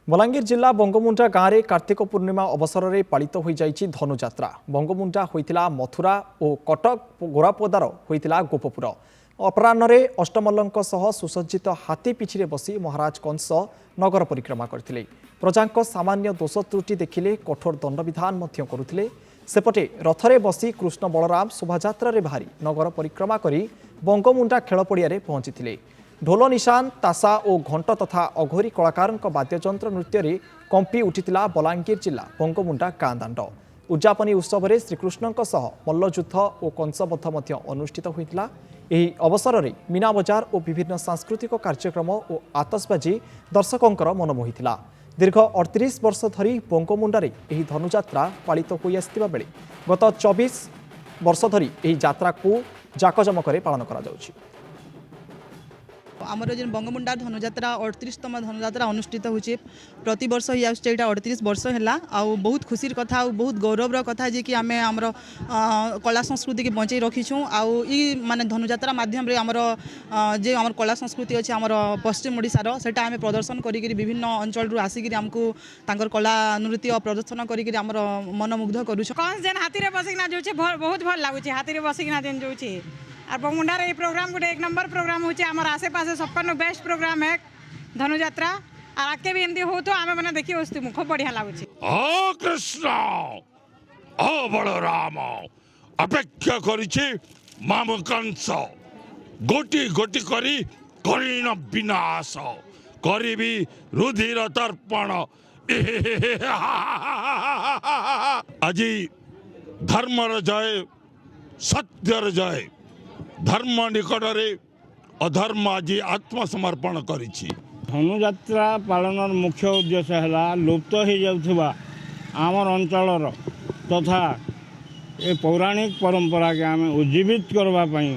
बलांगीर जिला बंगमुंडा गाँव में कार्तिक पूर्णिमा अवसर में पालित हो धनुजात्रा। बंगमुंडा होइतिला मथुरा और कटक गोरापदार होइतिला गोपपुर। अपराह्न अष्टमल्ल सुसज्जित हाथी पिछे बसी महाराज कंस नगर परिक्रमा करथिले। प्रजांक सामान्य दोष त्रुटि देखिले कठोर दंडविधान करुथिले। सेपटे रथरे बसी कृष्ण बलराम शोभायात्रा रे बाहरी नगर परिक्रमा करी बंगमुंडा खेल पड़िया पहुंची। ढोल निशान तासा और घंट तथा अघोरी कलाकार वाद्ययंत्र नृत्य कंपी उठिला बलांगीर जिला बंगमुंडा गाँ दाण्ड। उद्यापनी उत्सव में श्रीकृष्ण मल्लयुद्ध और कंसबद्ध अनुष्ठित होता। यह अवसर में मीना बजार और विभिन्न सांस्कृतिक कार्यक्रम और आतसबाजी दर्शकों मन मोहिता। दीर्घ 38 वर्ष धरी बंगमुंडारे यह धनुजात्रा पालित हो आसथिबा बेले गत 24 वर्ष धरी यह यात्रा को जाकजमक पालन करा जाउछि। आमर जो बंगमुंडा धनुजात्रा 38तम धनुजात्रा अनुष्ठित होचे प्रति वर्ष ही आउछ। 38 वर्ष है आउ बहुत खुशी कथा और बहुत गौरवर कथा जे कि आम आमर कला संस्कृति की बचाई रखीछूँ। आउ ई माने धनुजात्रा माध्यम रे आमर जे आमर कला संस्कृति अच्छे आमर पश्चिम ओडिशार सेटा आम प्रदर्शन करी विभिन्न अंचल आसिक आमको तांकर कला नृत्य प्रदर्शन करी आमर मनमुग्ध करूँ। कौन जेन हाथी रे बसिकना जोचे बहुत भल लागुचे। हाथी रे बसिकना जेन जोचे और बंगमुंडार ये प्रोग्राम गोटे 1 नंबर प्रोग्राम होचे। आमर आसे पासे सबकन बेस्ट प्रोग्राम है धनुजात्रा। और आगे भी एमती हो तो आमे मने देखि ओस्ती मुख बढ़िया लागुचे। ओ कृष्ण ओ बलराम अपेक्षा करिछि माम कंस गोटी गोटी करी करीन विनाश करिबी रुधिर तर्पण। আজি धर्मर जय सत्यर जय। धर्म निकटरे अधर्म आज आत्मसमर्पण करिछि। धनुजात्रा पालन मुख्य उद्देश्य है लुप्त हो जाउथिबा आमर अंचलर तथा ए पौराणिक परंपरा के आम उज्जीवित करबा पई